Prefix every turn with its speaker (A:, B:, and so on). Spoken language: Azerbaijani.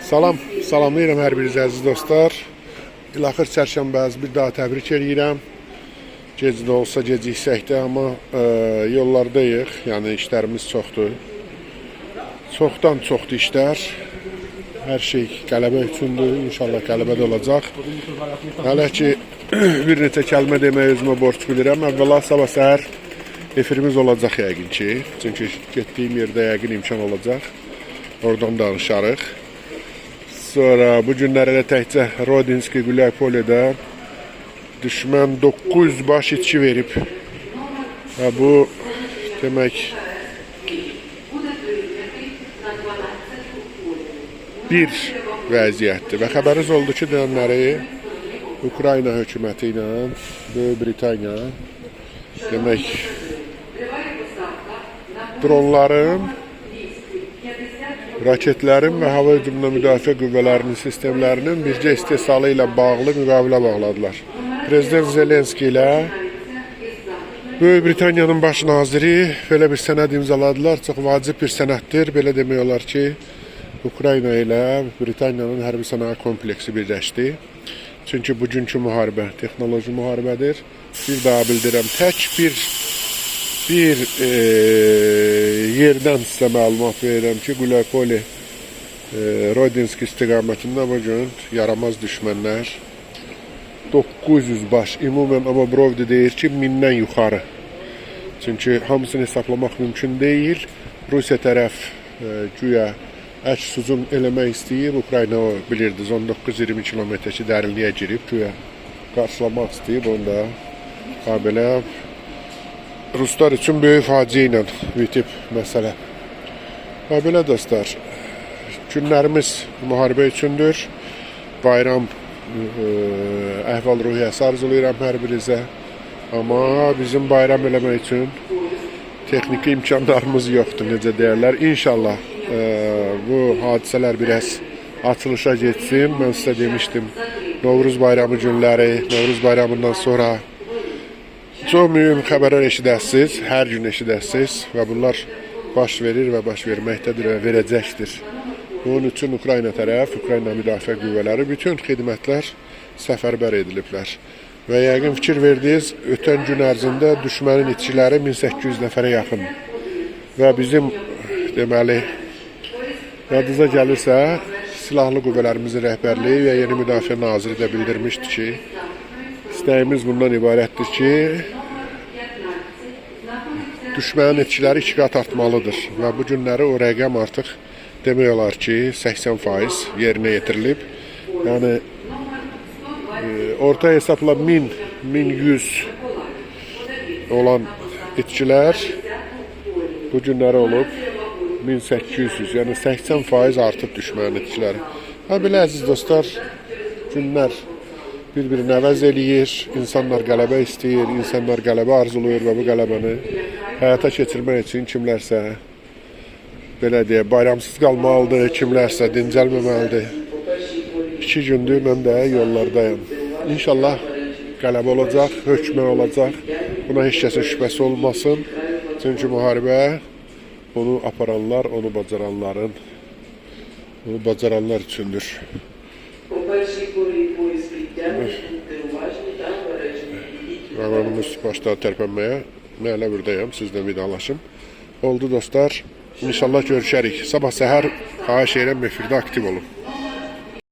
A: Salamlayıram hər birinizi əziz dostlar. İlaxır çərşənbəz bir daha təbrik edirəm. Gec də olsa geciksək də, amma yollardayıq. Yəni işlərimiz çoxdur. Çoxdan çoxdur işlər. Hər şey qələbə üçündür. İnşallah qələbə də olacaq. Hələ ki bir neçə kəlmə deməyə özümə borc bilirəm. Əvvəla sabah səhər efirimiz olacaq yəqin ki. Çünki getdiyim yerdə yəqin imkan olacaq. Oradan danışarıq. Sonra bu günlər elə təkcə Rodinski Gulyapole'də düşmən 900 baş itki verib. Və bu demək bir vəziyyətdir. Və xəbəriniz oldu ki, dönənləri Ukrayna hökuməti ilə Böyük Britaniya demək dronların, raketlərin və hava hücumuna müdafiə qüvvələrinin sistemlərinin bircə istehsalı ilə bağlı müqavilə bağladılar. Prezident Zelenski ilə Böyük Britaniyanın baş naziri belə bir sənəd imzaladılar. Çox vacib bir sənəddir. Belə demək olar ki, Ukrayna ilə Britaniyanın hərbi sənaye kompleksi birləşdi. Çünki bugünkü müharibə texnoloji müharibədir. Bir daha bildirəm, tək bir yerdən sizə məlumat verirəm ki, Gulyapole Rodinski istiqamətində bugün yaramaz düşmənlər 900 baş, ümumən amma Brovdi deyir ki, 1000-dən yuxarı. Çünki hamısını hesaplamaq mümkün deyil. Rusiya tərəf güya əks hücum eləmək istəyib. Ukrayna o bilirdiniz 19-20 kilometrəki dərinliyə girib, güya qarşılamaq istəyib. Onda belə Ruslar üçün böyük faciə ilə bitib məsələ. Və belə dostlar, günlərimiz müharibə üçündür. Bayram əhval-ruhiyyəsi arzulayıram hər birinizə. Amma bizim bayram eləmək üçün texniki imkanlarımız yoxdur, necə deyərlər. İnşallah bu hadisələr biraz açılışa geçsin. Mən sizə demişdim, Novruz bayramı günləri, Novruz bayramından sonra çox mühüm xəbərlər eşidəsiniz, hər gün eşidəsiniz və bunlar baş verir və baş verməkdədir və verəcəkdir. Bunun üçün Ukrayna tərəf, Ukrayna müdafiə qüvvələri bütün xidmətlər səfərbər ediliblər. Və yəqin fikir verdiniz, ötən gün ərzində düşmənin itkiləri 1800 nəfərə yaxın. Və bizim deməli, yadınıza gəlirsə, silahlı qüvvələrimizin rəhbərliyi və yeni müdafiə naziri də bildirmişdi ki, İstəyimiz bundan ibarətdir ki, düşmənin etkiləri 2 qat artmalıdır və bu günləri o rəqəm artıq demək olar ki, 80% yerinə yetirilib. Yəni, orta hesabla 1000-1100 olan etkilər bu günləri olub 1800, yəni 80% artıb düşmənin etkiləri. Və belə əziz dostlar, günlər bir-birini əvəz eləyir, insanlar qələbə istəyir, insanlar qələbə arzulayır və bu qələbəni həyata keçirmək üçün kimlərsə belə deyə bayramsız qalmalıdır, kimlərsə dincəlməməlidir. 2 gündür mən də yollardayım. İnşallah qələbə olacaq, hökmə olacaq. Buna heç kəsin şübhəsi olmasın. Çünki müharibə onu aparanlar, onu bacaranlar üçündür. Ramanımız başladı tərpənməyə. Mən hələ buradayım, sizlə vidalaşım. Oldu dostlar. İnşallah görüşərik. Sabah səhər xahiş edirəm efirdə aktiv olun.